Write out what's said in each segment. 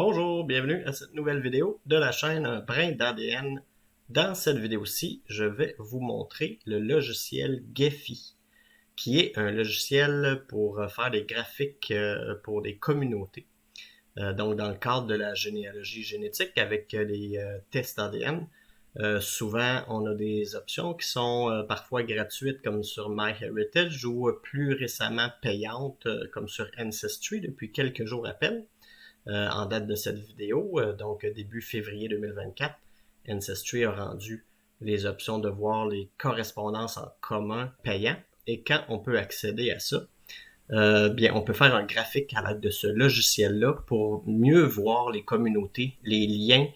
Bonjour, bienvenue à cette nouvelle vidéo de la chaîne Un brin d'ADN. Dans cette vidéo-ci, je vais vous montrer le logiciel Gephi, qui est un logiciel pour faire des graphiques pour des communautés. Donc, dans le cadre de la généalogie génétique avec les tests ADN, souvent on a des options qui sont parfois gratuites comme sur MyHeritage ou plus récemment payantes comme sur Ancestry depuis quelques jours à peine. En date de cette vidéo, donc début février 2024, Ancestry a rendu les options de voir les correspondances en commun payants. Et quand on peut accéder à ça, bien, on peut faire un graphique à l'aide de ce logiciel-là pour mieux voir les communautés, les liens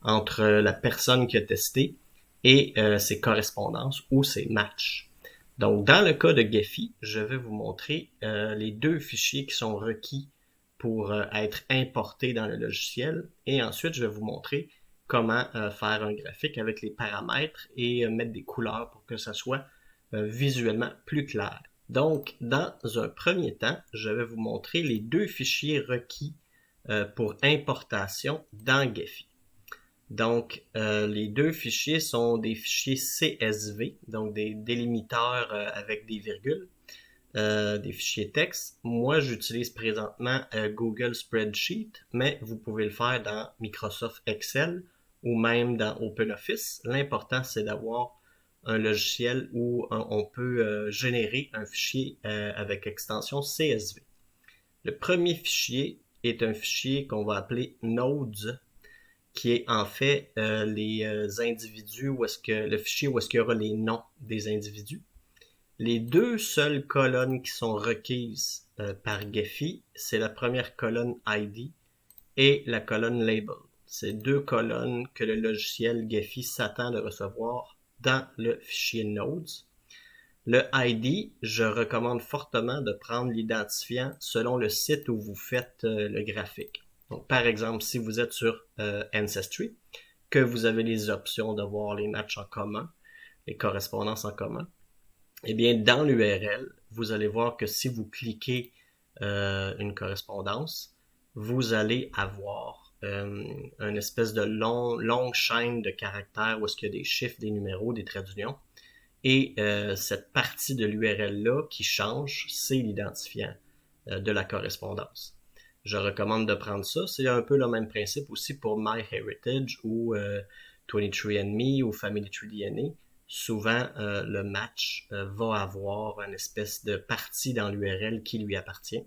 entre la personne qui a testé et ses correspondances ou ses matchs. Donc, dans le cas de Gephi, je vais vous montrer les deux fichiers qui sont requis pour être importés dans le logiciel. Et ensuite, je vais vous montrer comment faire un graphique avec les paramètres et mettre des couleurs pour que ça soit visuellement plus clair. Donc, dans un premier temps, je vais vous montrer les deux fichiers requis pour importation dans Gephi. Donc, les deux fichiers sont des fichiers CSV, donc des délimiteurs avec des virgules, des fichiers texte. Moi, j'utilise présentement Google Spreadsheet, mais vous pouvez le faire dans Microsoft Excel ou même dans OpenOffice. L'important, c'est d'avoir un logiciel où on peut générer un fichier avec extension CSV. Le premier fichier est un fichier qu'on va appeler nodes, qui est en fait les individus, le fichier où est-ce qu'il y aura les noms des individus. Les deux seules colonnes qui sont requises par Gephi, c'est la première colonne ID et la colonne Label. C'est deux colonnes que le logiciel Gephi s'attend de recevoir dans le fichier Nodes. Le ID, je recommande fortement de prendre l'identifiant selon le site où vous faites le graphique. Donc, par exemple, si vous êtes sur Ancestry, que vous avez les options de voir les matchs en commun, les correspondances en commun, eh bien, dans l'URL, vous allez voir que si vous cliquez une correspondance, vous allez avoir une espèce de longue chaîne de caractères où est-ce qu'il y a des chiffres, des numéros, des traits d'union. Et cette partie de l'URL-là qui change, c'est l'identifiant de la correspondance. Je recommande de prendre ça. C'est un peu le même principe aussi pour MyHeritage ou 23andMe ou FamilyTreeDNA. Souvent, le match va avoir une espèce de partie dans l'URL qui lui appartient.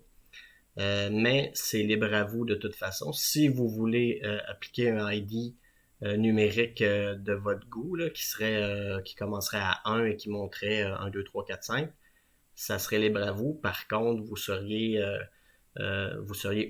Mais c'est libre à vous de toute façon. Si vous voulez appliquer un ID numérique de votre goût, là, qui commencerait à 1 et qui monterait 1, 2, 3, 4, 5, ça serait libre à vous. Par contre, vous seriez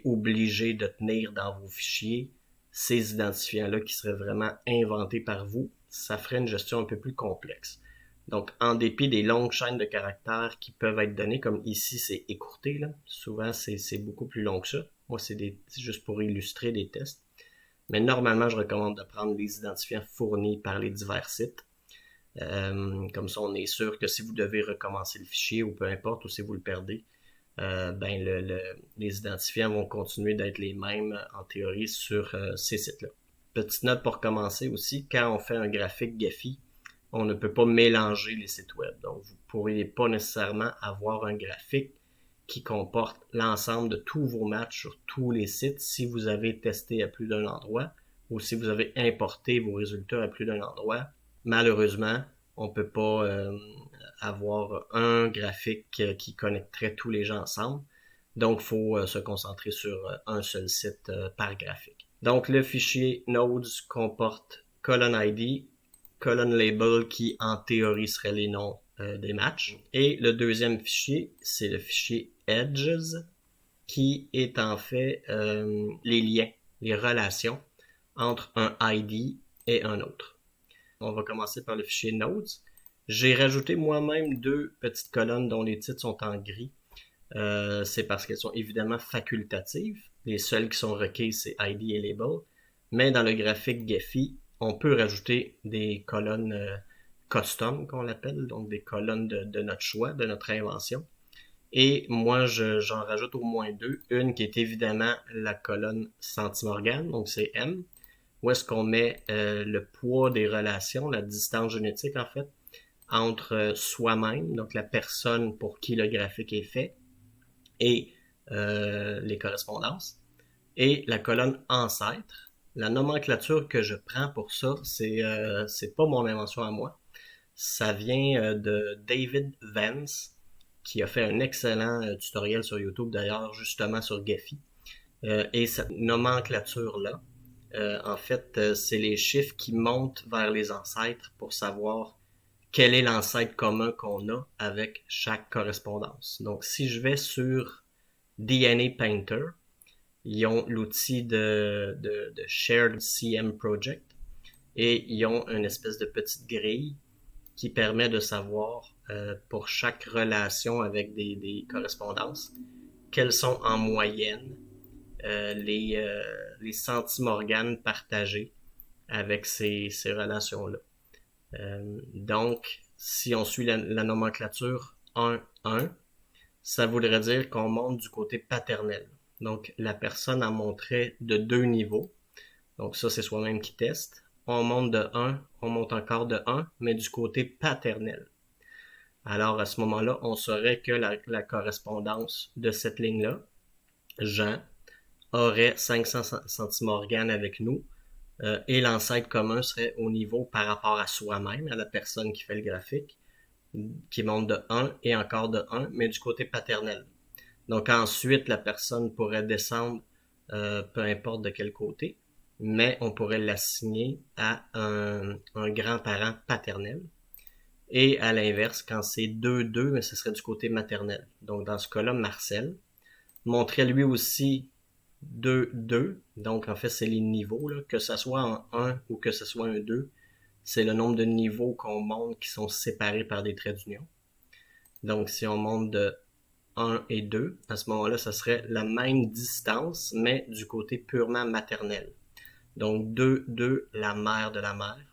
obligé de tenir dans vos fichiers ces identifiants-là qui seraient vraiment inventés par vous. Ça ferait une gestion un peu plus complexe. Donc, en dépit des longues chaînes de caractères qui peuvent être données, comme ici, c'est écourté, là. Souvent, c'est beaucoup plus long que ça. Moi, c'est juste pour illustrer des tests. Mais normalement, je recommande de prendre les identifiants fournis par les divers sites. Comme ça, on est sûr que si vous devez recommencer le fichier ou peu importe, ou si vous le perdez, les identifiants vont continuer d'être les mêmes en théorie sur ces sites-là. Petite note pour commencer aussi, quand on fait un graphique Gephi, on ne peut pas mélanger les sites web. Donc, vous ne pourriez pas nécessairement avoir un graphique qui comporte l'ensemble de tous vos matchs sur tous les sites si vous avez testé à plus d'un endroit ou si vous avez importé vos résultats à plus d'un endroit. Malheureusement, on ne peut pas avoir un graphique qui connecterait tous les gens ensemble. Donc, il faut se concentrer sur un seul site par graphique. Donc, le fichier Nodes comporte colonne ID, colonne Label qui, en théorie, serait les noms des matchs. Et le deuxième fichier, c'est le fichier Edges qui est en fait les liens, les relations entre un ID et un autre. On va commencer par le fichier Nodes. J'ai rajouté moi-même deux petites colonnes dont les titres sont en gris. C'est parce qu'elles sont évidemment facultatives. Les seules qui sont requises, c'est ID et Label. Mais dans le graphique Gephi, on peut rajouter des colonnes custom, qu'on l'appelle, donc des colonnes de notre choix, de notre invention. Et moi, j'en rajoute au moins deux. Une qui est évidemment la colonne centimorgane, donc c'est M, où est-ce qu'on met le poids des relations, la distance génétique en fait, entre soi-même, donc la personne pour qui le graphique est fait, et les correspondances, et la colonne ancêtre. La nomenclature que je prends pour ça, c'est pas mon invention à moi. Ça vient de David Vance, qui a fait un excellent tutoriel sur YouTube d'ailleurs, justement sur Gephi. Et cette nomenclature-là, en fait, c'est les chiffres qui montent vers les ancêtres pour savoir quel est l'ancêtre commun qu'on a avec chaque correspondance. Donc, si je vais sur DNA Painter, ils ont l'outil de Shared CM Project et ils ont une espèce de petite grille qui permet de savoir pour chaque relation avec des correspondances quelles sont en moyenne les centimorganes partagés avec ces relations-là. Donc, si on suit la nomenclature 1-1, ça voudrait dire qu'on monte du côté paternel. Donc, la personne a montré de deux niveaux. Donc, ça, c'est soi-même qui teste. On monte de 1, on monte encore de 1, mais du côté paternel. Alors, à ce moment-là, on saurait que la correspondance de cette ligne-là, Jean, aurait 500 centimorganes avec nous, et l'ancêtre commun serait au niveau par rapport à soi-même, à la personne qui fait le graphique, qui monte de 1 et encore de 1, mais du côté paternel. Donc ensuite, la personne pourrait descendre, peu importe de quel côté, mais on pourrait l'assigner à un grand-parent paternel. Et à l'inverse, quand c'est 2-2, mais ce serait du côté maternel. Donc dans ce cas-là, Marcel montrait lui aussi 2-2. Donc en fait, c'est les niveaux, là, que ce soit en 1 ou que ce soit un 2. C'est le nombre de niveaux qu'on monte qui sont séparés par des traits d'union. Donc si on monte de 1 et 2, à ce moment-là, ça serait la même distance, mais du côté purement maternel. Donc 2-2, la mère de la mère.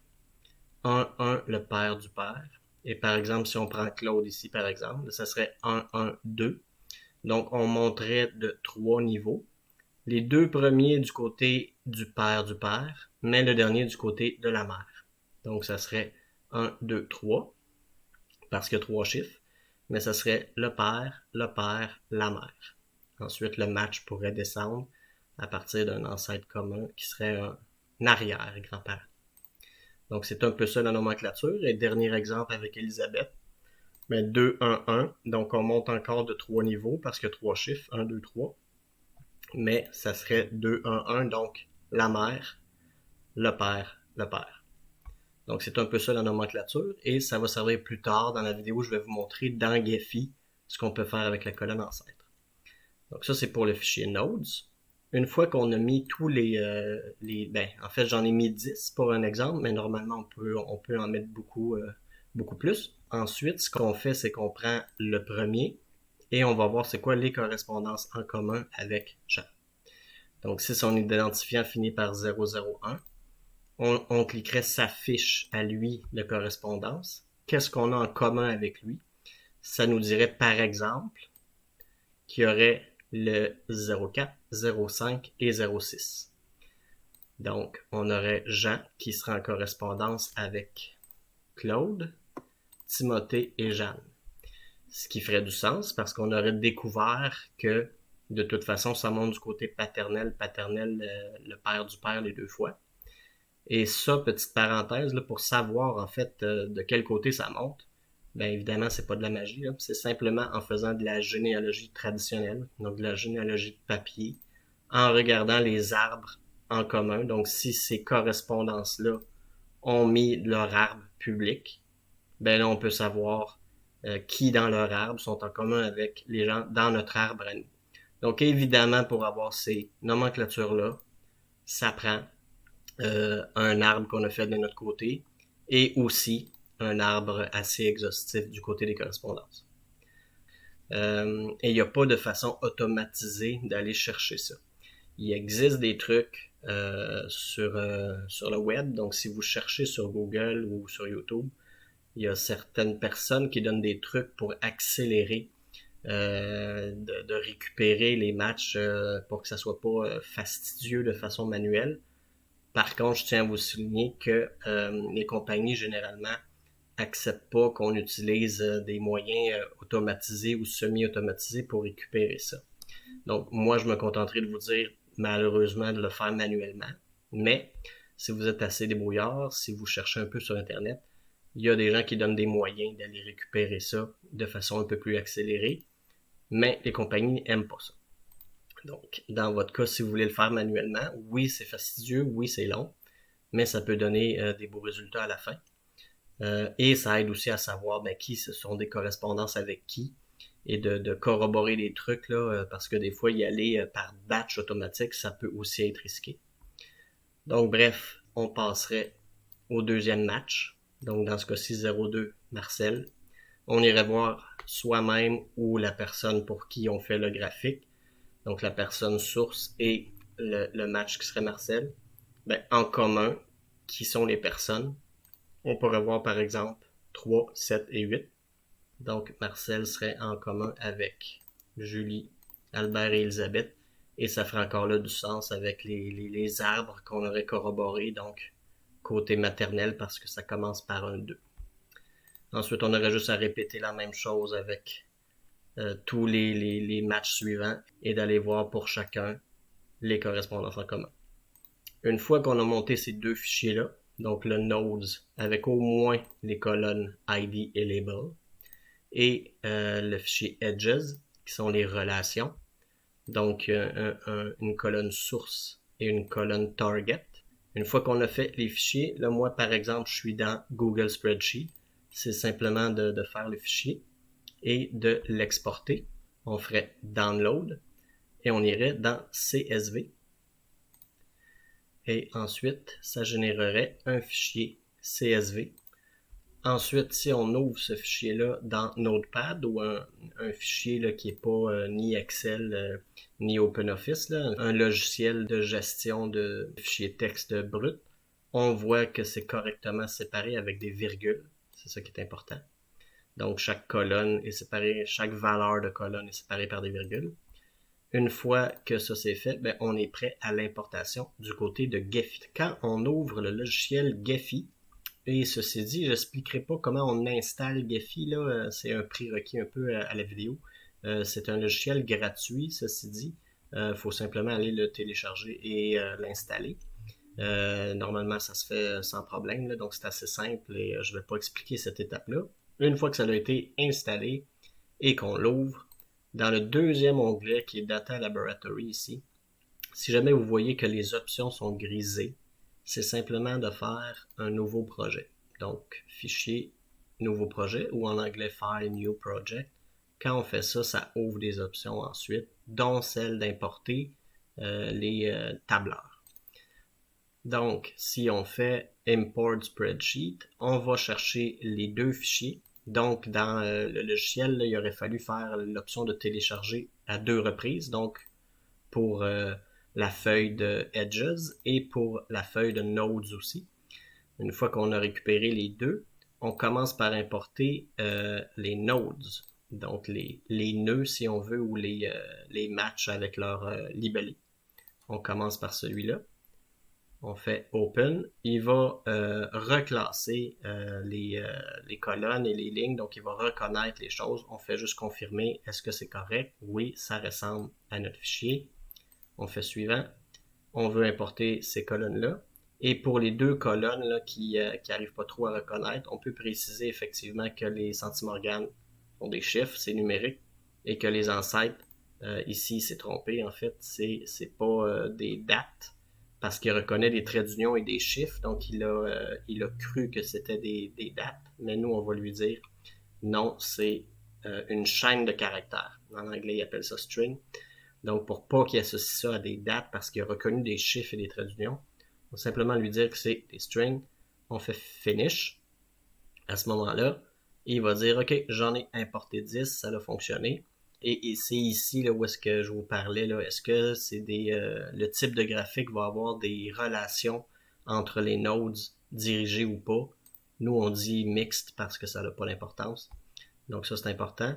1-1, le père du père. Et par exemple, si on prend Claude ici, par exemple, ça serait 1-1-2. Donc on monterait de 3 niveaux. Les deux premiers du côté du père, mais le dernier du côté de la mère. Donc ça serait 1, 2, 3, parce qu'il y a 3 chiffres, mais ça serait le père, la mère. Ensuite, le match pourrait descendre à partir d'un ancêtre commun qui serait un arrière-grand-parent. Donc c'est un peu ça la nomenclature. Et dernier exemple avec Elisabeth, mais 2, 1, 1. Donc on monte encore de 3 niveaux parce qu'il y a 3 chiffres, 1, 2, 3. Mais ça serait 2, 1, 1, donc la mère, le père, le père. Donc c'est un peu ça la nomenclature et ça va servir plus tard dans la vidéo. Je vais vous montrer dans Gephi ce qu'on peut faire avec la colonne ancêtre. Donc ça c'est pour le fichier nodes. Une fois qu'on a mis tous en fait j'en ai mis 10 pour un exemple, mais normalement on peut en mettre beaucoup plus. Ensuite, ce qu'on fait, c'est qu'on prend le premier et on va voir c'est quoi les correspondances en commun avec Jean. Donc si son identifiant finit par 001, on cliquerait sa fiche à lui de correspondance. Qu'est-ce qu'on a en commun avec lui? Ça nous dirait par exemple qu'il y aurait le 04, 05 et 06. Donc, on aurait Jean qui serait en correspondance avec Claude, Timothée et Jeanne. Ce qui ferait du sens parce qu'on aurait découvert que de toute façon, ça monte du côté paternel, le père du père les deux fois. Et ça, petite parenthèse, là, pour savoir en fait de quel côté ça monte, bien évidemment, c'est pas de la magie, là. C'est simplement en faisant de la généalogie traditionnelle, donc de la généalogie de papier, en regardant les arbres en commun. Donc si ces correspondances-là ont mis leur arbre public, ben là, on peut savoir qui dans leur arbre sont en commun avec les gens dans notre arbre à nous. Donc évidemment, pour avoir ces nomenclatures-là, ça prend un arbre qu'on a fait de notre côté et aussi un arbre assez exhaustif du côté des correspondances. Et il n'y a pas de façon automatisée d'aller chercher ça. Il existe des trucs sur le web, donc si vous cherchez sur Google ou sur YouTube, il y a certaines personnes qui donnent des trucs pour accélérer de récupérer les matchs pour que ça soit pas fastidieux de façon manuelle. Par contre, je tiens à vous souligner que les compagnies généralement acceptent pas qu'on utilise des moyens automatisés ou semi-automatisés pour récupérer ça. Donc, moi, je me contenterai de vous dire, malheureusement, de le faire manuellement. Mais, si vous êtes assez débrouillard, si vous cherchez un peu sur Internet, il y a des gens qui donnent des moyens d'aller récupérer ça de façon un peu plus accélérée. Mais les compagnies n'aiment pas ça. Donc, dans votre cas, si vous voulez le faire manuellement, oui, c'est fastidieux, oui, c'est long, mais ça peut donner des beaux résultats à la fin. Et ça aide aussi à savoir qui ce sont des correspondances avec qui et de corroborer les trucs là, parce que des fois y aller par batch automatique, ça peut aussi être risqué. Donc bref, on passerait au deuxième match. Donc dans ce cas-ci 0-2 Marcel. On irait voir soi-même ou la personne pour qui on fait le graphique. Donc la personne source et le match qui serait Marcel. En commun, qui sont les personnes. On pourrait voir par exemple 3, 7 et 8. Donc Marcel serait en commun avec Julie, Albert et Elisabeth. Et ça ferait encore là du sens avec les arbres qu'on aurait corroborés, donc côté maternel parce que ça commence par un 2. Ensuite, on aurait juste à répéter la même chose avec tous les matchs suivants et d'aller voir pour chacun les correspondances en commun. Une fois qu'on a monté ces deux fichiers-là, donc le nodes avec au moins les colonnes ID et label, et le fichier edges, qui sont les relations, donc une colonne source et une colonne target. Une fois qu'on a fait les fichiers, là moi par exemple je suis dans Google Spreadsheet, c'est simplement de faire le fichier et de l'exporter. On ferait download et on irait dans CSV. Et ensuite, ça générerait un fichier CSV. Ensuite, si on ouvre ce fichier-là dans Notepad ou un fichier là, qui n'est pas ni Excel ni OpenOffice, là, un logiciel de gestion de fichiers texte brut, on voit que c'est correctement séparé avec des virgules. C'est ça qui est important. Donc, chaque colonne est séparée, chaque valeur de colonne est séparée par des virgules. Une fois que ça c'est fait, on est prêt à l'importation du côté de Gephi. Quand on ouvre le logiciel Gephi, et ceci dit, je n'expliquerai pas comment on installe Gephi, là, c'est un prérequis un peu à la vidéo. C'est un logiciel gratuit, ceci dit. Faut simplement aller le télécharger et l'installer. Normalement, ça se fait sans problème, là, donc c'est assez simple et je ne vais pas expliquer cette étape-là. Une fois que ça a été installé et qu'on l'ouvre, dans le deuxième onglet qui est Data Laboratory ici, si jamais vous voyez que les options sont grisées, c'est simplement de faire un nouveau projet. Donc, fichier, nouveau projet, ou en anglais File, New Project. Quand on fait ça, ça ouvre des options ensuite, dont celle d'importer les tableurs. Donc, si on fait Import Spreadsheet, on va chercher les deux fichiers. Donc, dans le logiciel, là, il aurait fallu faire l'option de télécharger à 2 reprises. Donc, pour la feuille de Edges et pour la feuille de Nodes aussi. Une fois qu'on a récupéré les deux, on commence par importer les Nodes. Donc, les nœuds, si on veut, ou les matchs avec leur libellé. On commence par celui-là. On fait Open. Il va reclasser les colonnes et les lignes. Donc, il va reconnaître les choses. On fait juste confirmer. Est-ce que c'est correct? Oui, ça ressemble à notre fichier. On fait suivant. On veut importer ces colonnes-là. Et pour les deux colonnes là, qui n'arrivent pas trop à reconnaître, on peut préciser effectivement que les centimorganes sont des chiffres, c'est numérique, et que les ancêtres, ici, c'est trompé, en fait, c'est pas des dates, parce qu'il reconnaît des traits d'union et des chiffres, donc il a cru que c'était des dates, mais nous, on va lui dire non, c'est une chaîne de caractères. En anglais, il appelle ça string. Donc, pour pas qu'il associe ça à des dates parce qu'il a reconnu des chiffres et des traits d'union, on va simplement lui dire que c'est des strings. On fait finish. À ce moment-là, il va dire, OK, j'en ai importé 10, ça a fonctionné. Et c'est ici là, où est-ce que je vous parlais. Là, est-ce que c'est le type de graphique va avoir des relations entre les nodes dirigés ou pas? Nous, on dit mixed parce que ça n'a pas d'importance. Donc ça, c'est important.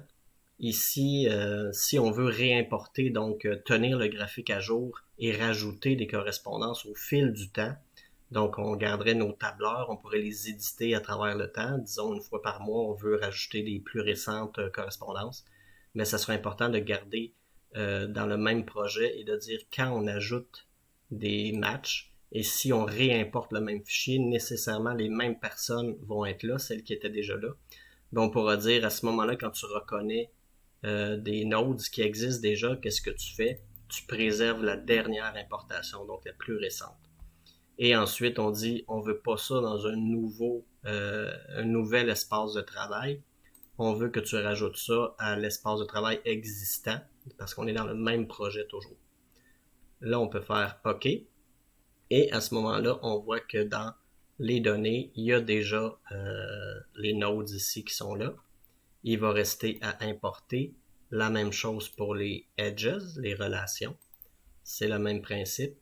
Ici, si on veut réimporter, donc tenir le graphique à jour et rajouter des correspondances au fil du temps, donc on garderait nos tableurs, on pourrait les éditer à travers le temps. Disons, une fois par mois, on veut rajouter les plus récentes correspondances, mais ça serait important de garder dans le même projet et de dire quand on ajoute des matchs et si on réimporte le même fichier, nécessairement les mêmes personnes vont être là, celles qui étaient déjà là. Ben, on pourra dire à ce moment-là, quand tu reconnais des nodes qui existent déjà, qu'est-ce que tu fais? Tu préserves la dernière importation, donc la plus récente. Et ensuite, on dit, on veut pas ça dans un nouvel espace de travail. On veut que tu rajoutes ça à l'espace de travail existant, parce qu'on est dans le même projet toujours. Là, on peut faire OK. Et à ce moment-là, on voit que dans les données, il y a déjà les nodes ici qui sont là. Il va rester à importer. La même chose pour les edges, les relations. C'est le même principe.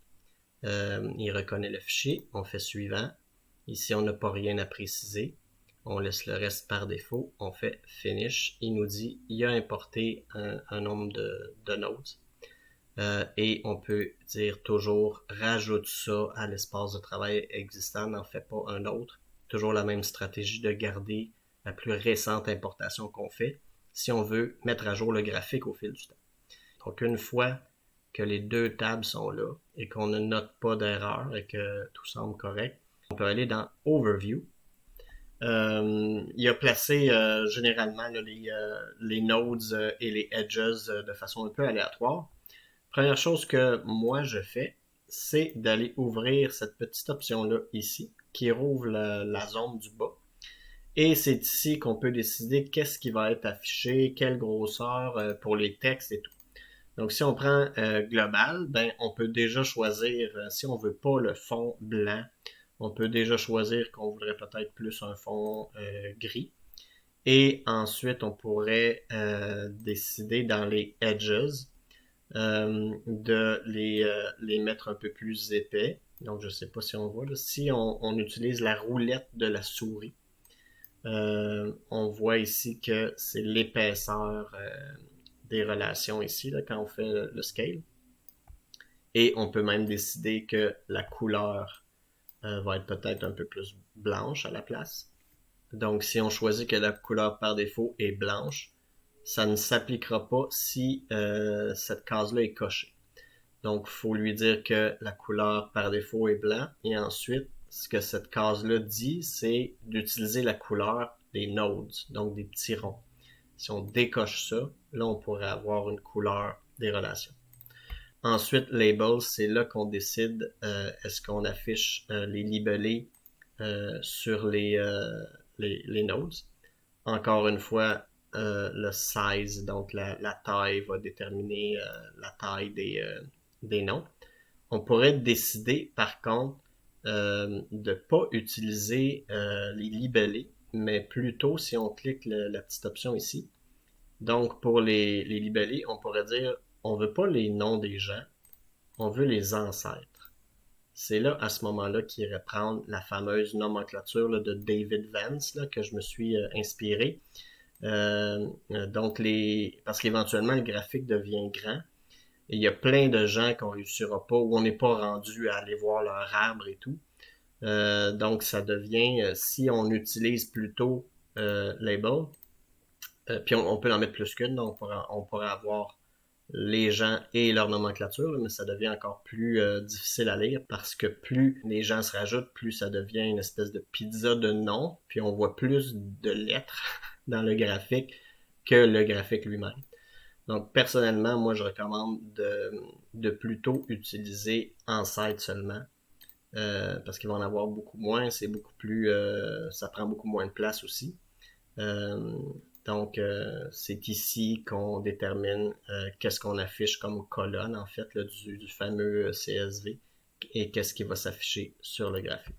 Il reconnaît le fichier. On fait suivant. Ici, on n'a pas rien à préciser. On laisse le reste par défaut. On fait finish. Il nous dit il a importé un nombre de nodes. Et on peut dire toujours rajoute ça à l'espace de travail existant, n'en fait pas un autre. Toujours la même stratégie de garder la plus récente importation qu'on fait si on veut mettre à jour le graphique au fil du temps. Donc une fois que les deux tables sont là et qu'on ne note pas d'erreur et que tout semble correct, on peut aller dans Overview. Il a placé généralement là, les nodes et les edges de façon un peu aléatoire. Première chose que moi je fais, c'est d'aller ouvrir cette petite option-là ici, qui rouvre la zone du bas. Et c'est ici qu'on peut décider qu'est-ce qui va être affiché, quelle grosseur pour les textes et tout. Donc si on prend global, ben on peut déjà choisir, si on veut pas le fond blanc, on peut déjà choisir qu'on voudrait peut-être plus un fond gris. Et ensuite, on pourrait décider dans les edges de les mettre un peu plus épais. Donc, je ne sais pas si on voit. Là. Si on utilise la roulette de la souris, on voit ici que c'est l'épaisseur des relations ici, là, quand on fait le scale. Et on peut même décider que la couleur va être peut-être un peu plus blanche à la place. Donc, si on choisit que la couleur par défaut est blanche, ça ne s'appliquera pas si cette case-là est cochée. Donc, il faut lui dire que la couleur par défaut est blanc. Et ensuite, ce que cette case-là dit, c'est d'utiliser la couleur des nodes, donc des petits ronds. Si on décoche ça, là, on pourrait avoir une couleur des relations. Ensuite, labels, c'est là qu'on décide est-ce qu'on affiche les libellés sur les nodes. Encore une fois, le size, donc la taille va déterminer la taille des noms. On pourrait décider, par contre, de ne pas utiliser les libellés, mais plutôt si on clique la petite option ici. Donc, pour les libellés, on pourrait dire, on veut pas les noms des gens, on veut les ancêtres. C'est là, à ce moment-là, qu'il irait prendre la fameuse nomenclature là, de David Vance, là, que je me suis inspiré. Donc, parce qu'éventuellement, le graphique devient grand. Et il y a plein de gens qu'on réussira pas, ou on n'est pas rendu à aller voir leur arbre et tout. Donc, ça devient, si on utilise plutôt label, puis on peut en mettre plus qu'une, donc on pourra avoir les gens et leur nomenclature, mais ça devient encore plus difficile à lire parce que plus les gens se rajoutent, plus ça devient une espèce de pizza de noms, puis on voit plus de lettres dans le graphique que le graphique lui-même. Donc personnellement, moi je recommande de plutôt utiliser Ancêtre seulement parce qu'il va en avoir beaucoup moins, c'est beaucoup plus, ça prend beaucoup moins de place aussi. Donc, c'est ici qu'on détermine qu'est-ce qu'on affiche comme colonne, en fait, là, du fameux CSV et qu'est-ce qui va s'afficher sur le graphique.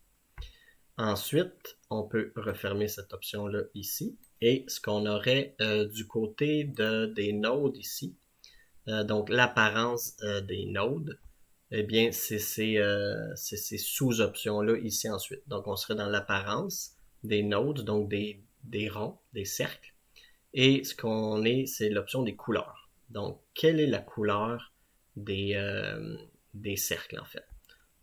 Ensuite, on peut refermer cette option-là ici. Et ce qu'on aurait du côté des nodes ici, donc l'apparence des nodes, eh bien, c'est ces sous-options-là ici ensuite. Donc, on serait dans l'apparence des nodes, donc des ronds, des cercles. Et ce qu'on est, c'est l'option des couleurs. Donc, quelle est la couleur des cercles, en fait?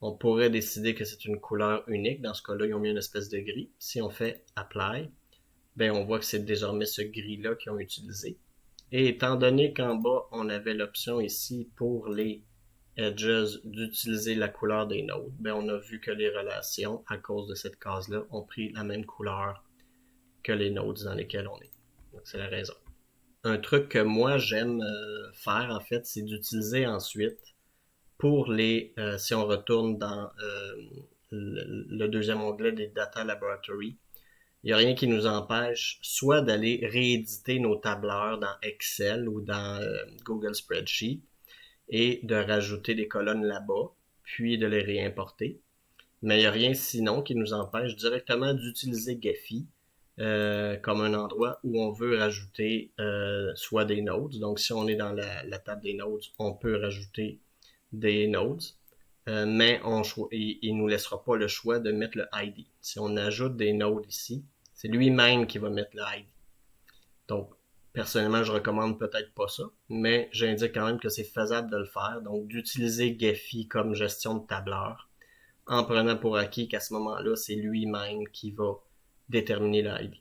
On pourrait décider que c'est une couleur unique. Dans ce cas-là, ils ont mis une espèce de gris. Si on fait Apply, ben on voit que c'est désormais ce gris-là qu'ils ont utilisé. Et étant donné qu'en bas, on avait l'option ici pour les edges d'utiliser la couleur des nodes, ben on a vu que les relations, à cause de cette case-là, ont pris la même couleur que les nodes dans lesquels on est. Donc c'est la raison. Un truc que moi j'aime faire en fait, c'est d'utiliser ensuite pour si on retourne dans le deuxième onglet des Data Laboratory, il n'y a rien qui nous empêche soit d'aller rééditer nos tableurs dans Excel ou dans Google Spreadsheet et de rajouter des colonnes là-bas, puis de les réimporter. Mais il n'y a rien sinon qui nous empêche directement d'utiliser Gephi comme un endroit où on veut rajouter soit des nodes. Donc si on est dans la table des nodes, on peut rajouter des nodes, mais il nous laissera pas le choix de mettre le ID. Si on ajoute des nodes ici, c'est lui-même qui va mettre le ID. Donc, personnellement, je recommande peut-être pas ça, mais j'indique quand même que c'est faisable de le faire. Donc, d'utiliser Gephi comme gestion de tableur, en prenant pour acquis qu'à ce moment-là, c'est lui-même qui va déterminer le ID.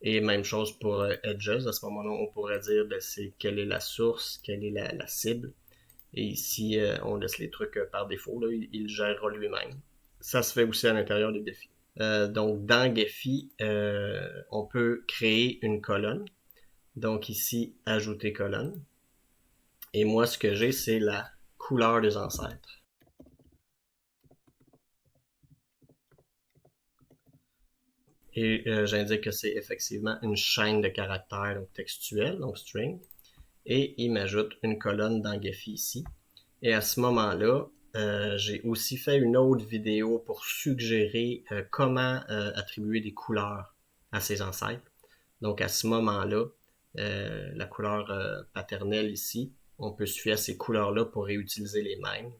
Et même chose pour Edges. À ce moment-là, on pourrait dire c'est quelle est la source, quelle est la cible. Et ici, on laisse les trucs par défaut. Là, il gérera lui-même. Ça se fait aussi à l'intérieur des défis. Donc, dans Gephi, on peut créer une colonne. Donc ici, ajouter colonne. Et moi, ce que j'ai, c'est la couleur des ancêtres. Et j'indique que c'est effectivement une chaîne de caractères donc textuels, donc string. Et il m'ajoute une colonne dans Gephi ici. Et à ce moment-là, j'ai aussi fait une autre vidéo pour suggérer comment attribuer des couleurs à ces ancêtres. Donc à ce moment-là, la couleur paternelle ici, on peut suivre ces couleurs-là pour réutiliser les mêmes.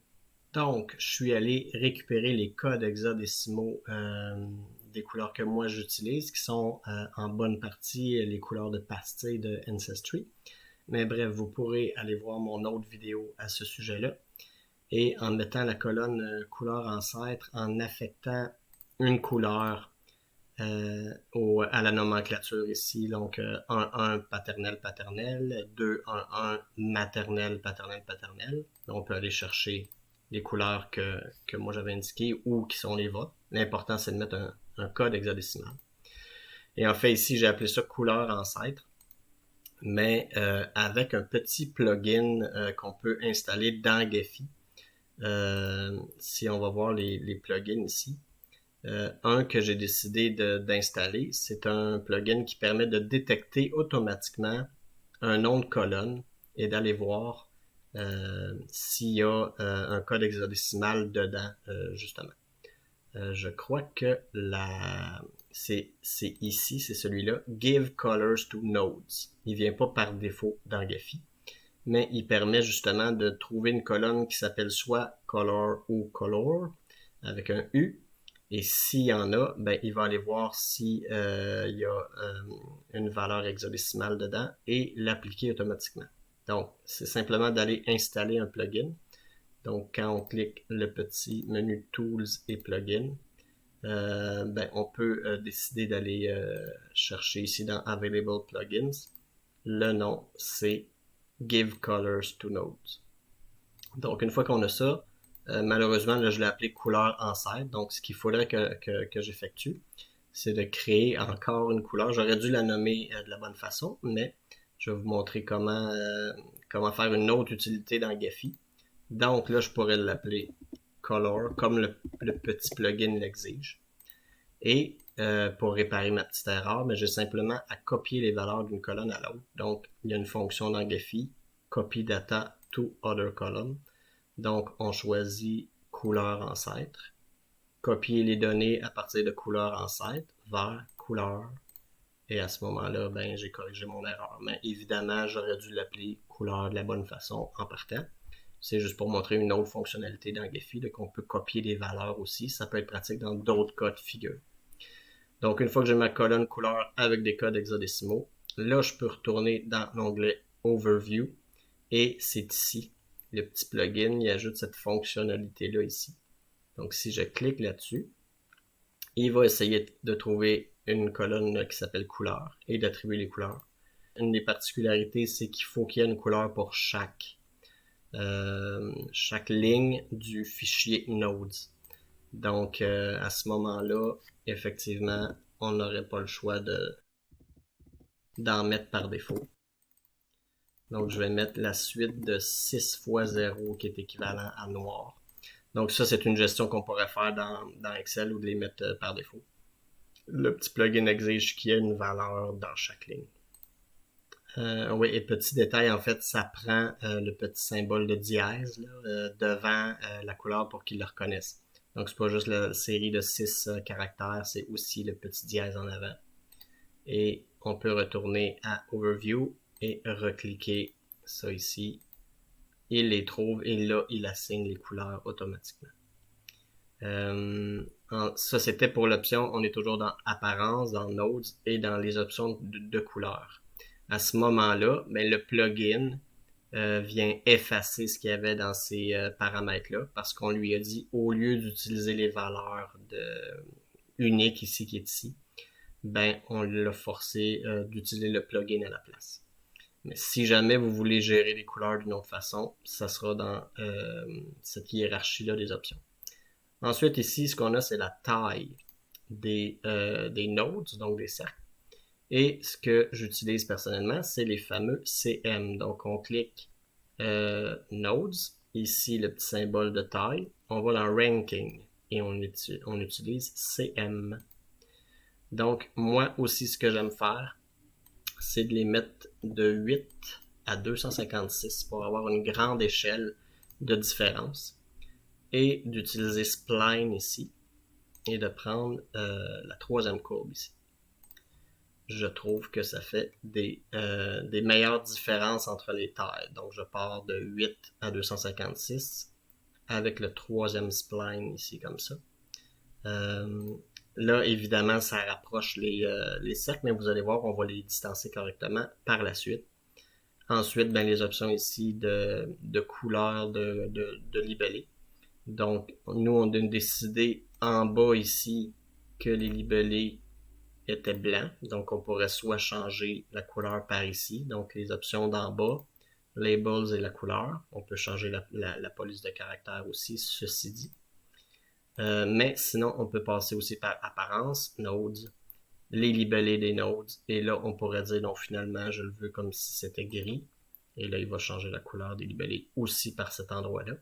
Donc, je suis allé récupérer les codes hexadécimaux des couleurs que moi j'utilise, qui sont en bonne partie les couleurs de pastille de Ancestry. Mais bref, vous pourrez aller voir mon autre vidéo à ce sujet-là. Et en mettant la colonne couleur ancêtre, en affectant une couleur à la nomenclature ici, donc 1 paternel, 2 1 maternel, paternel. On peut aller chercher les couleurs que moi j'avais indiquées ou qui sont les vôtres. L'important c'est de mettre un code hexadécimal. Et en fait ici j'ai appelé ça couleur ancêtre, mais avec un petit plugin qu'on peut installer dans Gephi. Si on va voir les plugins ici, un que j'ai décidé d'installer, c'est un plugin qui permet de détecter automatiquement un nom de colonne et d'aller voir s'il y a un code hexadécimal dedans, justement. Je crois que c'est ici, c'est celui-là, Give Colors to Nodes. Il vient pas par défaut dans Gephi, mais il permet justement de trouver une colonne qui s'appelle soit color ou color avec un U. Et s'il y en a, ben, il va aller voir si il y a une valeur hexadécimale dedans et l'appliquer automatiquement. Donc, c'est simplement d'aller installer un plugin. Donc, quand on clique le petit menu Tools et Plugins, ben, on peut décider d'aller chercher ici dans Available Plugins. Le nom, c'est Give Colors to Nodes. Donc, une fois qu'on a ça, malheureusement, là, je l'ai appelé couleur ancêtre. Donc, ce qu'il faudrait que j'effectue, c'est de créer encore une couleur. J'aurais dû la nommer de la bonne façon, mais je vais vous montrer comment faire une autre utilité dans Gephi. Donc là, je pourrais l'appeler Color, comme le petit plugin l'exige. Et pour réparer ma petite erreur, mais j'ai simplement à copier les valeurs d'une colonne à l'autre. Donc, il y a une fonction dans Gephi, copy data to other column. Donc, on choisit couleur ancêtre, copier les données à partir de couleur ancêtre vers couleur. Et à ce moment-là, ben, j'ai corrigé mon erreur. Mais évidemment, j'aurais dû l'appeler couleur de la bonne façon en partant. C'est juste pour montrer une autre fonctionnalité dans Gephi, qu'on peut copier des valeurs aussi. Ça peut être pratique dans d'autres cas de figure. Donc, une fois que j'ai ma colonne couleur avec des codes hexadécimaux, Là, je peux retourner dans l'onglet Overview et c'est ici, le petit plugin, il ajoute cette fonctionnalité-là ici. Donc, si je clique là-dessus, il va essayer de trouver une colonne qui s'appelle couleur et d'attribuer les couleurs. Une des particularités, c'est qu'il faut qu'il y ait une couleur pour chaque ligne du fichier Nodes. Donc, à ce moment-là, effectivement, on n'aurait pas le choix d'en mettre par défaut. Donc, je vais mettre la suite de 6 fois 0 qui est équivalent à noir. Donc, ça, c'est une gestion qu'on pourrait faire dans Excel ou de les mettre par défaut. Le petit plugin exige qu'il y ait une valeur dans chaque ligne. Oui, et petit détail, en fait, ça prend le petit symbole de dièse là, devant la couleur pour qu'il le reconnaisse. Donc, c'est pas juste la série de 6 caractères, c'est aussi le petit dièse en avant. Et on peut retourner à Overview et recliquer ça ici. Il les trouve et là, il assigne les couleurs automatiquement. Ça, c'était pour l'option, on est toujours dans Apparence, dans Nodes et dans les options de couleurs. À ce moment-là, ben, le plugin vient effacer ce qu'il y avait dans ces paramètres-là parce qu'on lui a dit, au lieu d'utiliser les valeurs uniques ici qui est ici, ben, on l'a forcé d'utiliser le plugin à la place. Mais si jamais vous voulez gérer les couleurs d'une autre façon, ça sera dans cette hiérarchie-là des options. Ensuite, ici, ce qu'on a, c'est la taille des nodes, donc des cercles. Et ce que j'utilise personnellement, c'est les fameux CM. Donc, on clique Nodes, ici le petit symbole de taille. On va dans Ranking et on utilise CM. Donc, moi aussi, ce que j'aime faire, c'est de les mettre de 8 à 256 pour avoir une grande échelle de différence. Et d'utiliser Spline ici et de prendre la troisième courbe ici. Je trouve que ça fait des meilleures différences entre les tailles. Donc, je pars de 8 à 256 avec le troisième spline ici comme ça. Là, évidemment, ça rapproche les cercles, mais vous allez voir, on va les distancer correctement par la suite. Ensuite, ben, les options ici de couleur de libellé. Donc, nous, on a décidé en bas ici que les libellés étaient blancs. Donc, on pourrait soit changer la couleur par ici. Donc, les options d'en bas, Labels et la couleur. On peut changer la police de caractère aussi, ceci dit. Mais sinon, on peut passer aussi par apparence, nodes, les libellés des nodes. Et là, on pourrait dire, non, finalement, je le veux comme si c'était gris. Et là, il va changer la couleur des libellés aussi par cet endroit-là.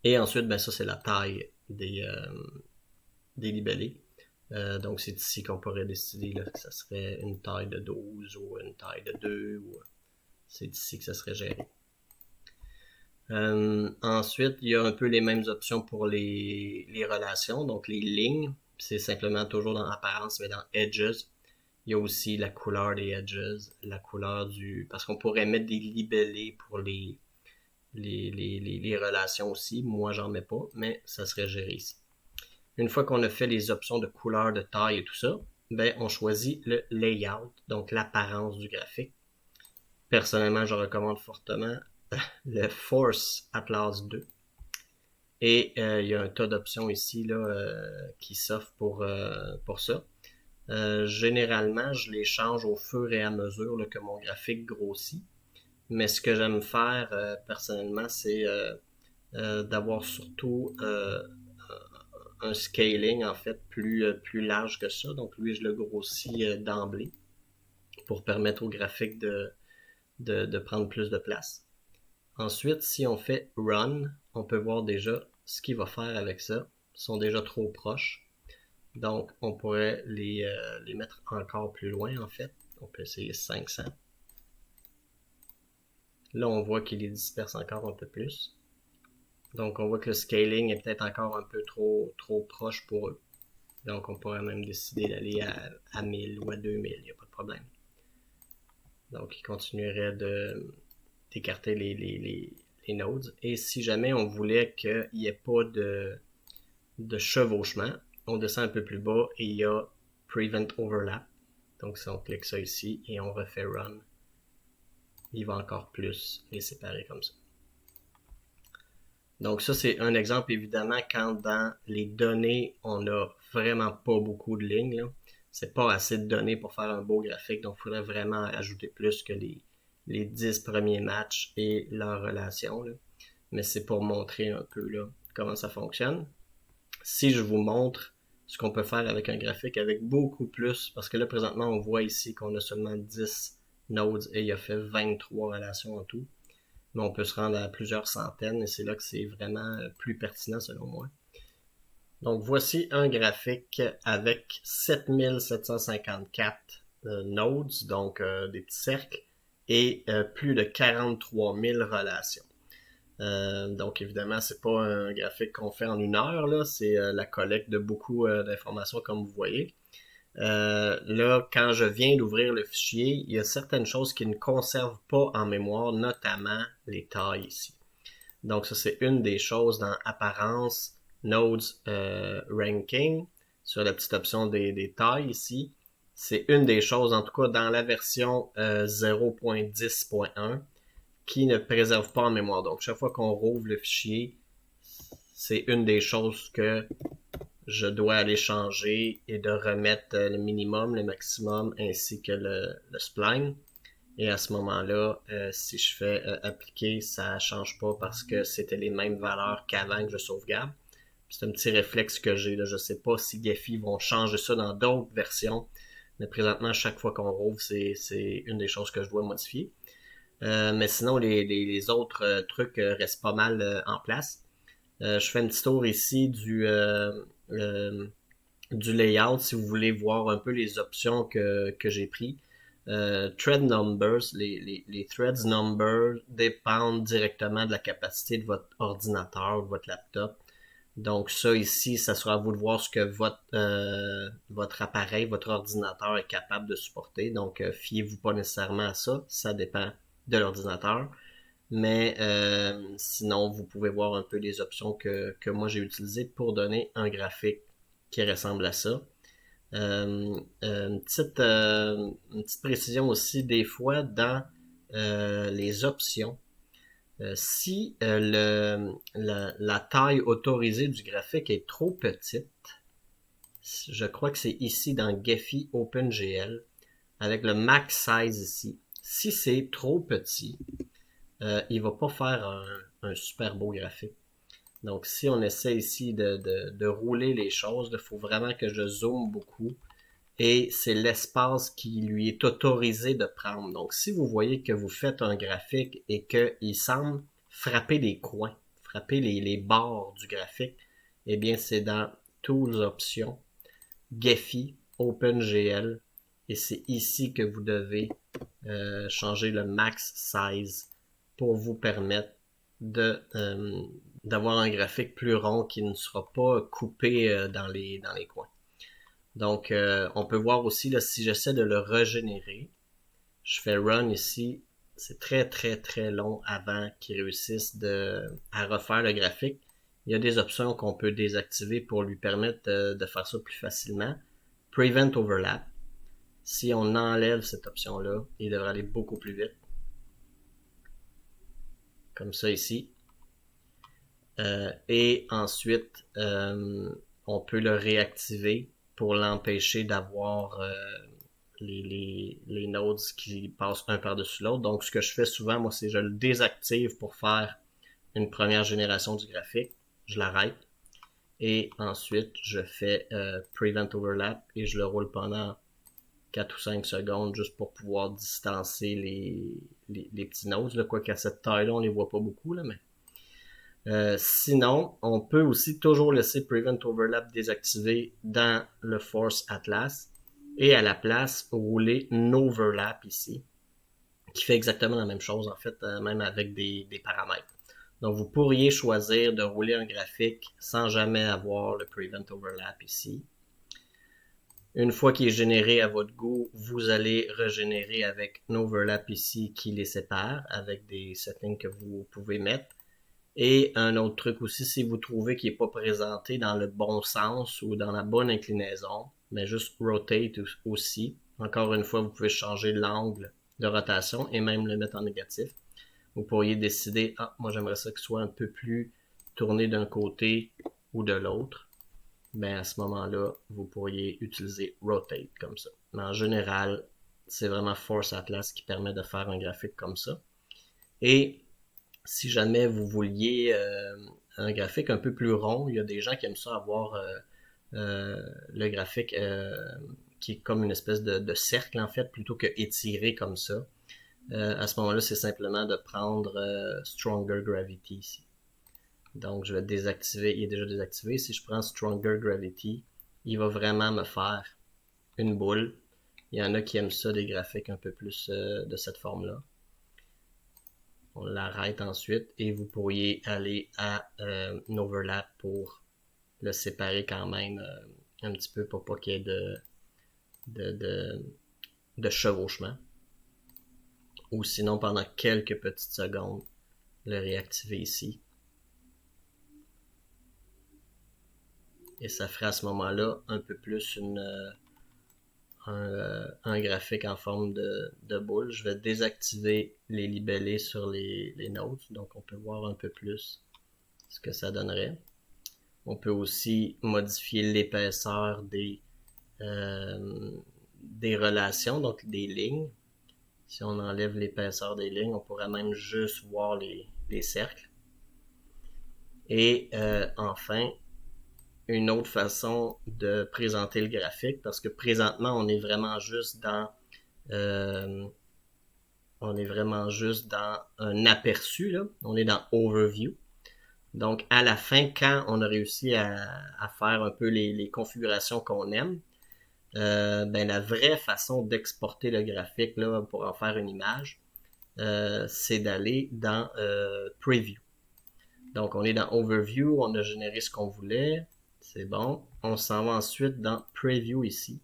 Et ensuite, ben ça, c'est la taille des libellés. Donc, c'est ici qu'on pourrait décider là, que ça serait une taille de 12 ou une taille de 2. C'est ici que ça serait géré. Ensuite, il y a un peu les mêmes options pour les relations, donc les lignes. C'est simplement toujours dans Apparence, mais dans Edges. Il y a aussi la couleur des Edges, la couleur du... Parce qu'on pourrait mettre des libellés pour les relations aussi. Moi, j'en mets pas, mais ça serait géré ici. Une fois qu'on a fait les options de couleur, de taille et tout ça, ben, on choisit le layout, donc l'apparence du graphique. Personnellement, je recommande fortement le Force Atlas 2. Et il y a un tas d'options ici là, qui s'offrent pour ça. Généralement, je les change au fur et à mesure là, que mon graphique grossit. Mais ce que j'aime faire personnellement, c'est d'avoir surtout un scaling en fait plus large que ça. Donc lui, je le grossis d'emblée pour permettre au graphique de prendre plus de place. Ensuite, si on fait Run, on peut voir déjà ce qu'il va faire avec ça. Ils sont déjà trop proches. Donc, on pourrait les mettre encore plus loin en fait. On peut essayer 500. Là, on voit qu'il les disperse encore un peu plus. Donc, on voit que le scaling est peut-être encore un peu trop proche pour eux. Donc, on pourrait même décider d'aller à 1000 ou à 2000, il n'y a pas de problème. Donc, il continuerait d'écarter les nodes. Et si jamais on voulait qu'il n'y ait pas de chevauchement, on descend un peu plus bas et il y a Prevent Overlap. Donc si on clique ça ici et on refait Run, il va encore plus les séparer comme ça. Donc ça, c'est un exemple, évidemment, quand dans les données, on n'a vraiment pas beaucoup de lignes. C'est pas assez de données pour faire un beau graphique, donc il faudrait vraiment ajouter plus que les 10 premiers matchs et leur relation. Là. Mais c'est pour montrer un peu là, comment ça fonctionne. Si je vous montre ce qu'on peut faire avec un graphique avec beaucoup plus, parce que là, présentement, on voit ici qu'on a seulement 10 nodes et il a fait 23 relations en tout. Mais on peut se rendre à plusieurs centaines et c'est là que c'est vraiment plus pertinent selon moi. Donc voici un graphique avec 7754 nodes, donc des petits cercles, et plus de 43 000 relations. Donc évidemment, c'est pas un graphique qu'on fait en une heure, là, c'est la collecte de beaucoup d'informations comme vous voyez. Là, quand je viens d'ouvrir le fichier, il y a certaines choses qui ne conservent pas en mémoire, notamment les tailles ici. Donc ça, c'est une des choses dans Apparence, Nodes, Ranking, sur la petite option des tailles ici. C'est une des choses, en tout cas dans la version 0.10.1, qui ne préserve pas en mémoire. Donc chaque fois qu'on rouvre le fichier, c'est une des choses que je dois aller changer et de remettre le minimum, le maximum, ainsi que le spline. Et à ce moment-là, si je fais appliquer, ça change pas parce que c'était les mêmes valeurs qu'avant que je sauvegarde. C'est un petit réflexe que j'ai. Je sais pas si Gephi vont changer ça dans d'autres versions. Mais présentement, chaque fois qu'on rouvre, c'est une des choses que je dois modifier. Mais sinon, les autres trucs restent pas mal en place. Je fais un petit tour ici du layout si vous voulez voir un peu les options que j'ai pris. Thread numbers, les threads numbers dépendent directement de la capacité de votre ordinateur ou de votre laptop. Donc ça ici, ça sera à vous de voir ce que votre appareil, votre ordinateur est capable de supporter. Donc fiez-vous pas nécessairement à ça, ça dépend de l'ordinateur. Mais sinon, vous pouvez voir un peu les options que moi j'ai utilisées pour donner un graphique qui ressemble à ça. Une petite précision aussi, des fois, dans les options, si la taille autorisée du graphique est trop petite, je crois que c'est ici dans Gephi OpenGL, avec le max size ici. Si c'est trop petit, il va pas faire un super beau graphique. Donc, si on essaie ici de rouler les choses, il faut vraiment que je zoome beaucoup. Et c'est l'espace qui lui est autorisé de prendre. Donc, si vous voyez que vous faites un graphique et qu'il semble frapper les coins, frapper les bords du graphique, eh bien, c'est dans Tools Options, Gephi, OpenGL, et c'est ici que vous devez changer le max size pour vous permettre d'avoir un graphique plus rond qui ne sera pas coupé dans les coins. Donc, on peut voir aussi, là, si j'essaie de le régénérer, je fais Run ici, c'est très très très long avant qu'il réussisse à refaire le graphique. Il y a des options qu'on peut désactiver pour lui permettre de faire ça plus facilement. Prevent Overlap. Si on enlève cette option-là, il devrait aller beaucoup plus vite. Comme ça ici. Et ensuite, on peut le réactiver pour l'empêcher d'avoir les nodes qui passent un par-dessus l'autre. Donc, ce que je fais souvent, moi, c'est je le désactive pour faire une première génération du graphique. Je l'arrête. Et ensuite, je fais Prevent Overlap et je le roule pendant 4 ou 5 secondes juste pour pouvoir distancer les petits nodes. Là, quoi qu'à cette taille-là, on les voit pas beaucoup, là, mais sinon, on peut aussi toujours laisser Prevent Overlap désactivé dans le Force Atlas et à la place rouler Noverlap ici, qui fait exactement la même chose en fait, même avec des paramètres. Donc vous pourriez choisir de rouler un graphique sans jamais avoir le Prevent Overlap ici. Une fois qu'il est généré à votre goût, vous allez régénérer avec Noverlap ici qui les sépare avec des settings que vous pouvez mettre. Et un autre truc aussi, si vous trouvez qu'il n'est pas présenté dans le bon sens ou dans la bonne inclinaison, mais juste rotate aussi. Encore une fois, vous pouvez changer l'angle de rotation et même le mettre en négatif. Vous pourriez décider, moi j'aimerais ça que ce soit un peu plus tourné d'un côté ou de l'autre. Ben à ce moment-là, vous pourriez utiliser Rotate comme ça. Mais en général, c'est vraiment Force Atlas qui permet de faire un graphique comme ça. Et si jamais vous vouliez un graphique un peu plus rond, il y a des gens qui aiment ça avoir le graphique qui est comme une espèce de cercle en fait, plutôt que étiré comme ça. À ce moment-là, c'est simplement de prendre Stronger Gravity ici. Donc, je vais désactiver, il est déjà désactivé. Si je prends Stronger Gravity, il va vraiment me faire une boule. Il y en a qui aiment ça, des graphiques un peu plus de cette forme-là. On l'arrête ensuite et vous pourriez aller à un overlap pour le séparer quand même un petit peu pour pas qu'il y ait de chevauchement. Ou sinon, pendant quelques petites secondes, le réactiver ici. Et ça ferait à ce moment-là un peu plus un graphique en forme de boule. Je vais désactiver les libellés sur les notes, donc on peut voir un peu plus ce que ça donnerait. On peut aussi modifier l'épaisseur des relations, donc des lignes. Si on enlève l'épaisseur des lignes, on pourrait même juste voir les cercles. Et enfin, une autre façon de présenter le graphique, parce que présentement, on est vraiment juste dans un aperçu, là. On est dans Overview. Donc, à la fin, quand on a réussi à faire un peu les configurations qu'on aime, ben la vraie façon d'exporter le graphique là, pour en faire une image, c'est d'aller dans Preview. Donc, on est dans Overview, on a généré ce qu'on voulait, c'est bon. On s'en va ensuite dans Preview ici.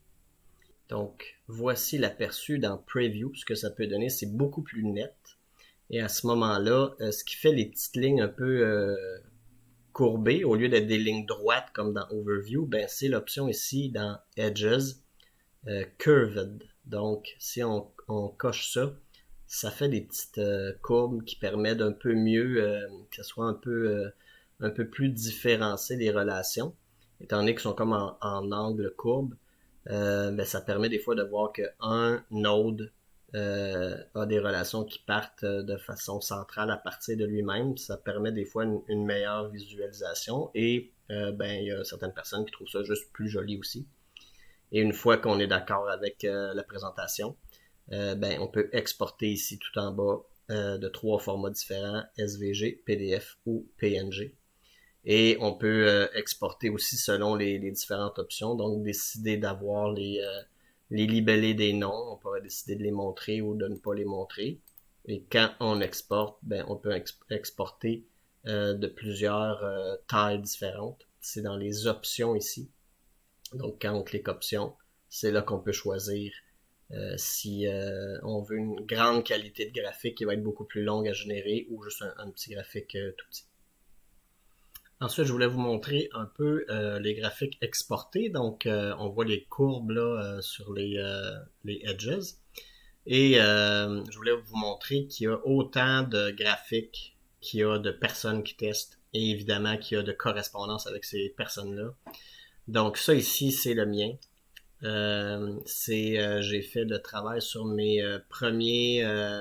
Donc, voici l'aperçu dans Preview. Ce que ça peut donner, c'est beaucoup plus net. Et à ce moment-là, ce qui fait les petites lignes un peu courbées, au lieu d'être des lignes droites comme dans Overview, ben c'est l'option ici dans Edges, Curved. Donc, si on coche ça, ça fait des petites courbes qui permettent d'un peu mieux, que ce soit un peu plus différencier les relations. Étant donné qu'ils sont comme en angle courbe, ben ça permet des fois de voir qu'un node a des relations qui partent de façon centrale à partir de lui-même. Ça permet des fois une meilleure visualisation et ben il y a certaines personnes qui trouvent ça juste plus joli aussi. Et une fois qu'on est d'accord avec la présentation, ben on peut exporter ici tout en bas de 3 formats différents, SVG, PDF ou PNG. Et on peut exporter aussi selon les différentes options, donc décider d'avoir les libellés des noms, on pourrait décider de les montrer ou de ne pas les montrer. Et quand on exporte, ben on peut exporter de plusieurs tailles différentes. C'est dans les options ici. Donc quand on clique option, c'est là qu'on peut choisir si on veut une grande qualité de graphique qui va être beaucoup plus longue à générer ou juste un petit graphique tout petit. Ensuite, je voulais vous montrer un peu les graphiques exportés. Donc, on voit les courbes là, sur les edges. Et je voulais vous montrer qu'il y a autant de graphiques qu'il y a de personnes qui testent et évidemment qu'il y a de correspondance avec ces personnes-là. Donc, ça ici, c'est le mien. J'ai fait le travail sur mes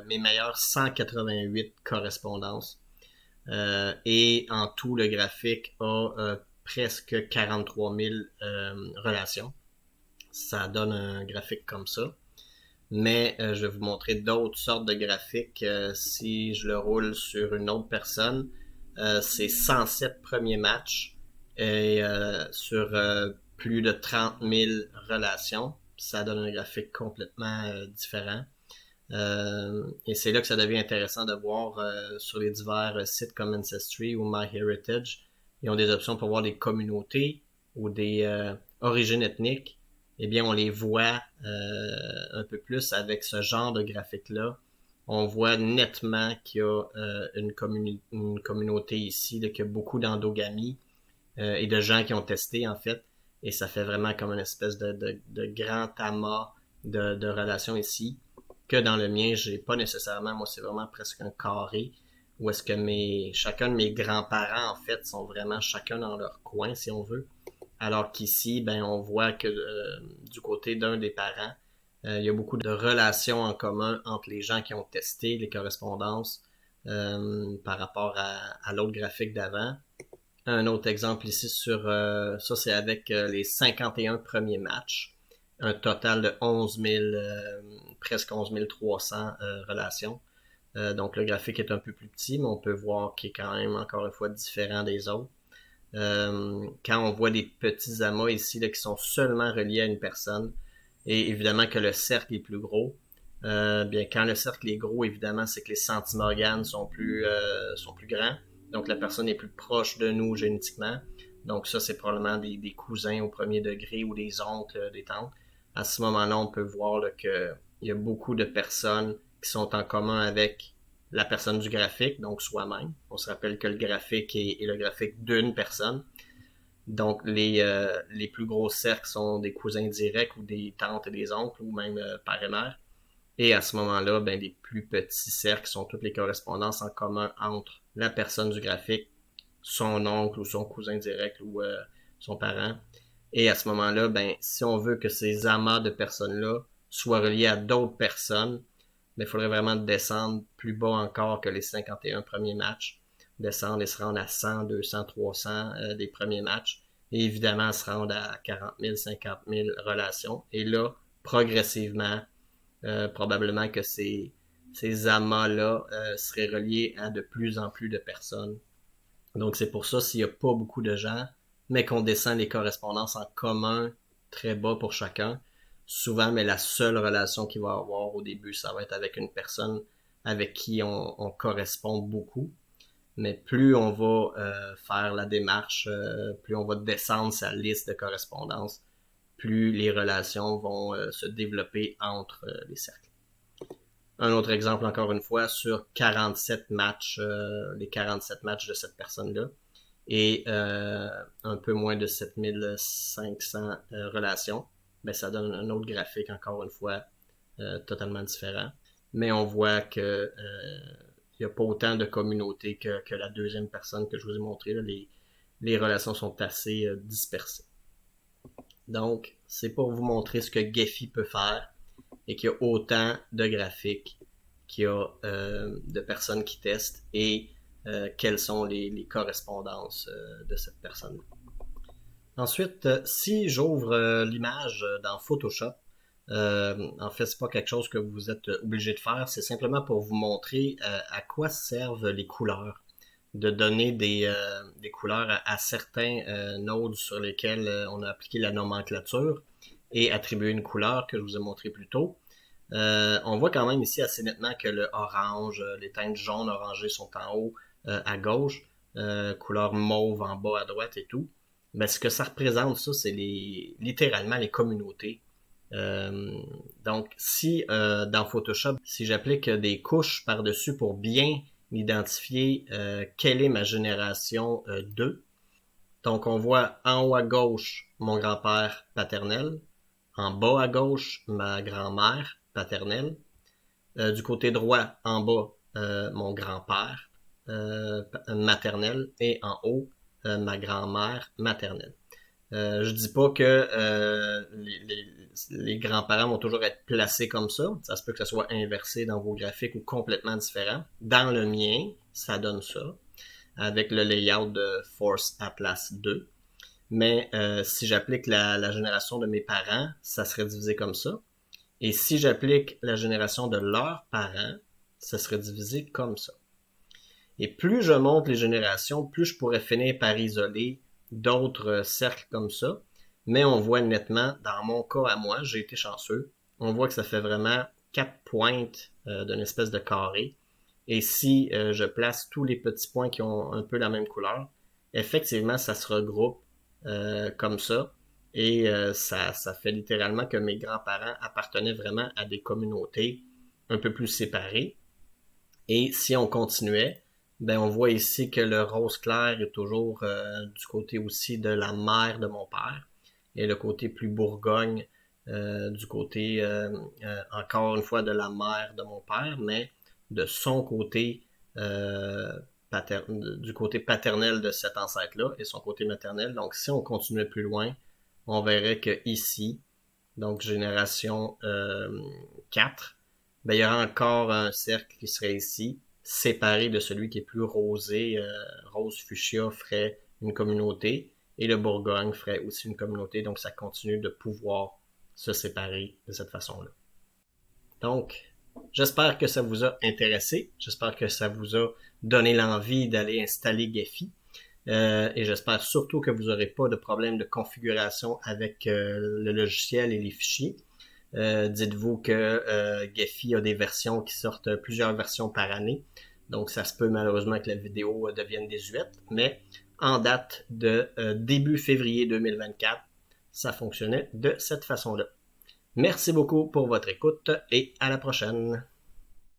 meilleures 188 correspondances. Et en tout, le graphique a presque 43 000 relations. Ça donne un graphique comme ça. Mais je vais vous montrer d'autres sortes de graphiques. Si je le roule sur une autre personne, c'est 107 premiers matchs et sur plus de 30 000 relations. Ça donne un graphique complètement différent. Et c'est là que ça devient intéressant de voir sur les divers sites comme Ancestry ou MyHeritage. Ils ont des options pour voir des communautés ou des origines ethniques. Eh bien, on les voit un peu plus avec ce genre de graphique-là. On voit nettement qu'il y a une communauté ici, qu'il y a beaucoup d'endogamie et de gens qui ont testé, en fait. Et ça fait vraiment comme une espèce de grand amas de relations ici, que dans le mien, j'ai pas nécessairement, moi c'est vraiment presque un carré, où est-ce que chacun de mes grands-parents, en fait, sont vraiment chacun dans leur coin, si on veut. Alors qu'ici, ben, on voit que du côté d'un des parents, il y a beaucoup de relations en commun entre les gens qui ont testé les correspondances par rapport à l'autre graphique d'avant. Un autre exemple ici ça, c'est avec les 51 premiers matchs. Un total de 11 000, presque 11 300 relations. Donc le graphique est un peu plus petit, mais on peut voir qu'il est quand même encore une fois différent des autres. Quand on voit des petits amas ici là, qui sont seulement reliés à une personne, et évidemment que le cercle est plus gros, bien quand le cercle est gros, évidemment, c'est que les centimorganes sont plus grands. Donc la personne est plus proche de nous génétiquement. Donc ça, c'est probablement des cousins au premier degré ou des oncles, des tantes. À ce moment-là, on peut voir là, que il y a beaucoup de personnes qui sont en commun avec la personne du graphique, donc soi-même. On se rappelle que le graphique est le graphique d'une personne. Donc, les plus gros cercles sont des cousins directs ou des tantes et des oncles ou même père et mère. Et à ce moment-là, ben, les plus petits cercles sont toutes les correspondances en commun entre la personne du graphique, son oncle ou son cousin direct ou son parent. Et à ce moment-là, ben, si on veut que ces amas de personnes-là soient reliés à d'autres personnes, ben, il faudrait vraiment descendre plus bas encore que les 51 premiers matchs. Descendre et se rendre à 100, 200, 300 des premiers matchs. Et évidemment, se rendre à 40 000, 50 000 relations. Et là, progressivement, probablement que ces amas-là seraient reliés à de plus en plus de personnes. Donc c'est pour ça, s'il n'y a pas beaucoup de gens, mais qu'on descend les correspondances en commun très bas pour chacun, souvent, mais la seule relation qu'il va avoir au début, ça va être avec une personne avec qui on correspond beaucoup. Mais plus on va faire la démarche, plus on va descendre sa liste de correspondances, plus les relations vont se développer entre les cercles. Un autre exemple, encore une fois, sur 47 matchs, les 47 matchs de cette personne-là, et un peu moins de 7500 relations, ben, ça donne un autre graphique, encore une fois, totalement différent. Mais on voit que il n'y a pas autant de communautés que la deuxième personne que je vous ai montré. Là. Les relations sont assez dispersées. Donc, c'est pour vous montrer ce que Gephi peut faire et qu'il y a autant de graphiques qu'il y a de personnes qui testent et quelles sont les correspondances de cette personne-là. Ensuite, si j'ouvre l'image dans Photoshop, en fait, c'est pas quelque chose que vous êtes obligé de faire, c'est simplement pour vous montrer à quoi servent les couleurs. De donner des couleurs à certains nodes sur lesquels on a appliqué la nomenclature et attribuer une couleur que je vous ai montré plus tôt. On voit quand même ici assez nettement que le orange, les teintes jaune orangé sont en haut à gauche, couleur mauve en bas à droite et tout. Mais ce que ça représente, ça, c'est littéralement les communautés. Euh, donc, si dans Photoshop, si j'applique des couches par-dessus pour bien identifier quelle est ma génération 2, donc on voit en haut à gauche mon grand-père paternel, en bas à gauche ma grand-mère paternelle, du côté droit en bas mon grand-père maternel et en haut ma grand-mère maternelle. Je dis pas que les grands-parents vont toujours être placés comme ça. Ça se peut que ça soit inversé dans vos graphiques ou complètement différent. Dans le mien, ça donne ça, avec le layout de Force Atlas 2. Mais si j'applique la génération de mes parents, ça serait divisé comme ça. Et si j'applique la génération de leurs parents, ça serait divisé comme ça. Et plus je monte les générations, plus je pourrais finir par isoler d'autres cercles comme ça. Mais on voit nettement, dans mon cas à moi, j'ai été chanceux, on voit que ça fait vraiment 4 pointes d'une espèce de carré. Et si je place tous les petits points qui ont un peu la même couleur, effectivement, ça se regroupe comme ça. Et ça fait littéralement que mes grands-parents appartenaient vraiment à des communautés un peu plus séparées. Et si on continuait, ben on voit ici que le rose clair est toujours du côté aussi de la mère de mon père. Et le côté plus Bourgogne du côté, encore une fois, de la mère de mon père, mais de son côté, du côté paternel de cet ancêtre-là et son côté maternel. Donc, si on continuait plus loin, on verrait que ici, donc génération 4, ben, il y aura encore un cercle qui serait ici, séparé de celui qui est plus rosé, rose fuchsia ferait une communauté, et le Bourgogne ferait aussi une communauté, donc ça continue de pouvoir se séparer de cette façon-là. Donc, j'espère que ça vous a intéressé, j'espère que ça vous a donné l'envie d'aller installer Gephi. Et j'espère surtout que vous n'aurez pas de problème de configuration avec le logiciel et les fichiers. Dites-vous que Gephi a des versions qui sortent, plusieurs versions par année. Donc ça se peut malheureusement que la vidéo devienne désuète, mais en date de début février 2024, ça fonctionnait de cette façon-là. Merci beaucoup pour votre écoute et à la prochaine.